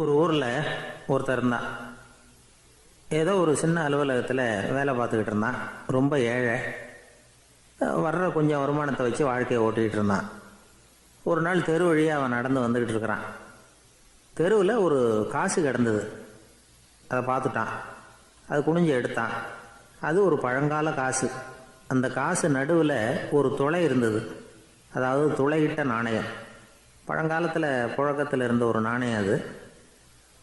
ஒரு ஊரில் ஒருத்தர் இருந்தான். ஏதோ ஒரு சின்ன அலுவலகத்தில் வேலை பார்த்துக்கிட்டு இருந்தான். ரொம்ப ஏழை. வர்ற கொஞ்சம் வருமானத்தை வச்சு வாழ்க்கையை ஓட்டிகிட்டு இருந்தான். ஒரு நாள் தெரு வழியாக அவன் நடந்து வந்துக்கிட்டு இருக்கிறான். தெருவில் ஒரு காசு கிடந்தது. அதை பார்த்துட்டான். அது குனிஞ்சு எடுத்தான். அது ஒரு பழங்கால காசு. அந்த காசு நடுவில் ஒரு துளை இருந்தது. அதாவது துளையிட்ட நாணயம். பழங்காலத்தில் புழக்கத்தில் இருந்த ஒரு நாணயம் அது.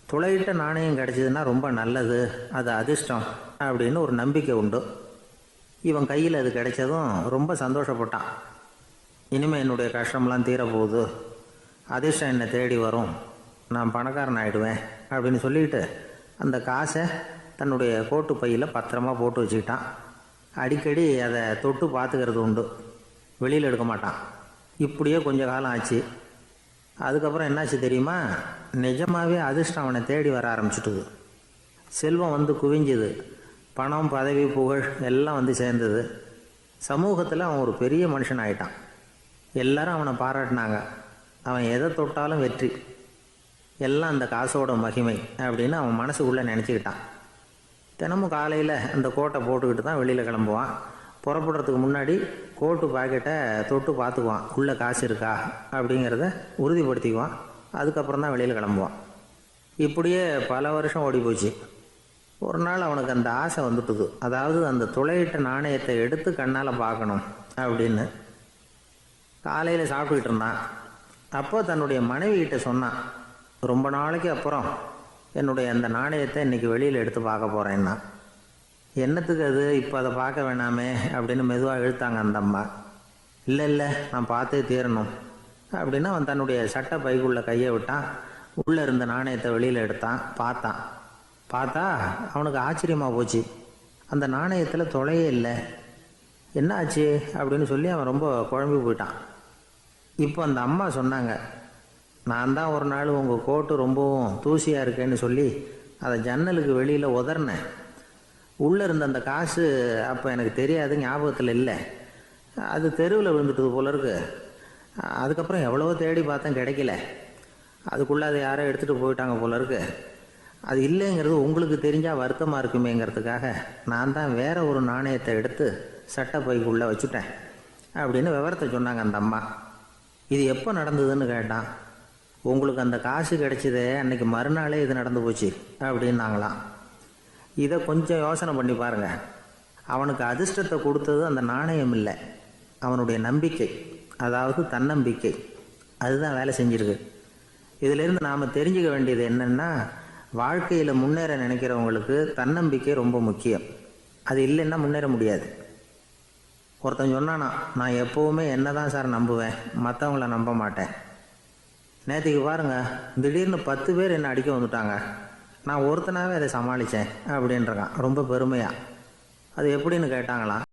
துளையிட்ட நாணயம் கிடச்சிதுன்னா ரொம்ப நல்லது, அது அதிர்ஷ்டம் அப்படின்னு ஒரு நம்பிக்கை உண்டு. இவன் கையில் அது கிடைச்சதும் ரொம்ப சந்தோஷப்பட்டான். இனிமேல் என்னுடைய கஷ்டம்லாம் தீரப்போகுது, அதிர்ஷ்டம் என்னை தேடி வரும், நான் பணக்காரன் ஆகிடுவேன் அப்படின்னு சொல்லிட்டு அந்த காசை தன்னுடைய கோட்டு பையில் பத்திரமா போட்டு வச்சுக்கிட்டான். அடிக்கடி அதை தொட்டு பார்த்துக்கிறது உண்டு, வெளியில் எடுக்க மாட்டான். இப்படியே கொஞ்ச காலம் ஆச்சு. அதுக்கப்புறம் என்னாச்சு தெரியுமா? நிஜமாகவே அதிர்ஷ்டம் அவனை தேடி வர ஆரம்பிச்சுட்டுது. செல்வம் வந்து குவிஞ்சுது. பணம், பதவி, புகழ் எல்லாம் வந்து சேர்ந்தது. சமூகத்தில் அவன் ஒரு பெரிய மனுஷன் ஆகிட்டான். எல்லாரும் அவனை பாராட்டினாங்க. அவன் எதை தொட்டாலும் வெற்றி, எல்லாம் அந்த காசோட மகிமை அப்படின்னு அவன் மனசுக்குள்ளே நினச்சிக்கிட்டான். தினமும் காலையில் அந்த கோட்டை போட்டுக்கிட்டு தான் வெளியில் கிளம்புவான். புறப்படுறதுக்கு முன்னாடி கோட்டு பாக்கெட்டை தொட்டு பார்த்துக்குவான், உள்ளே காசு இருக்கா அப்படிங்கிறத உறுதிப்படுத்திக்குவான். அதுக்கப்புறம் தான் வெளியில் கிளம்புவான். இப்படியே பல வருஷம் ஓடி போச்சு. ஒரு நாள் அவனுக்கு அந்த ஆசை வந்துட்டுது. அதாவது அந்த துளையிட்ட நாணயத்தை எடுத்து கண்ணால் பார்க்கணும் அப்படின்னு. காலையில் சாப்பிட்டுக்கிட்டு இருந்தான். அப்போ தன்னுடைய மனைவிகிட்ட சொன்னான், ரொம்ப நாளைக்கு அப்புறம் என்னுடைய அந்த நாணயத்தை இன்றைக்கி வெளியில் எடுத்து பார்க்க போகிறேன்னா. என்னத்துக்கு அது, இப்போ அதை பார்க்க வேணாமே அப்படின்னு மெதுவாக இழுத்தாங்க அந்த அம்மா. இல்லை நான் பார்த்தே தீரணும் அப்படின்னு அவன் தன்னுடைய சட்டை பைக்குள்ளே கையை விட்டான். உள்ளே இருந்த நாணயத்தை வெளியில் எடுத்தான். பார்த்தா அவனுக்கு ஆச்சரியமாக போச்சு. அந்த நாணயத்தில் தொலையே இல்லை. என்ன ஆச்சு அப்படின்னு சொல்லி அவன் ரொம்ப குழம்பி போயிட்டான். இப்போ அந்த அம்மா சொன்னாங்க, நான் தான் ஒரு நாள் உங்கள் கோட்டு ரொம்பவும் தூசியாக இருக்கேன்னு சொல்லி அதை ஜன்னலுக்கு வெளியில் உதறினேன். உள்ளே இருந்த அந்த காசு அப்போ எனக்கு தெரியாது, ஞாபகத்தில் இல்லை. அது தெருவில் விழுந்துட்டது போல இருக்கு. அதுக்கப்புறம் எவ்வளவோ தேடி பார்த்தேன், கிடைக்கல. அதுக்குள்ளே அதை யாரோ எடுத்துகிட்டு போயிட்டாங்க போல இருக்கு. அது இல்லைங்கிறது உங்களுக்கு தெரிஞ்சால் வருத்தமாக இருக்குமேங்கிறதுக்காக நான் தான் வேற ஒரு நாணயத்தை எடுத்து சட்டை பைக்குள்ளே வச்சுட்டேன் அப்படின்னு விவரத்தை சொன்னாங்க அந்த அம்மா. இது எப்போ நடந்ததுன்னு கேட்டான். உங்களுக்கு அந்த காசு கிடைச்சதே அன்னைக்கு மறுநாளே இது நடந்து போச்சு அப்படின்னாங்களாம். இதை கொஞ்சம் யோசனை பண்ணி பாருங்கள். அவனுக்கு அதிர்ஷ்டத்தை கொடுத்தது அந்த நாணயம் இல்லை, அவனுடைய நம்பிக்கை, அதாவது தன்னம்பிக்கை. அதுதான் வேலை செஞ்சிருக்கு. இதிலிருந்து நாம் தெரிஞ்சுக்க வேண்டியது என்னென்னா, வாழ்க்கையில் முன்னேற நினைக்கிறவங்களுக்கு தன்னம்பிக்கை ரொம்ப முக்கியம். அது இல்லைன்னா முன்னேற முடியாது. ஒருத்தன் சொன்னானா, நான் எப்போவுமே என்ன தான் சார் நம்புவேன், மற்றவங்கள நம்ப மாட்டேன். நேற்றுக்கு பாருங்கள், திடீர்னு 10 பேர் என்னை அடிக்க வந்துட்டாங்க, நான் ஒருத்தனாகவே அதை சமாளித்தேன் அப்படின்றான் ரொம்ப பெருமையாக. அது எப்படின்னு கேட்டாங்களாம்.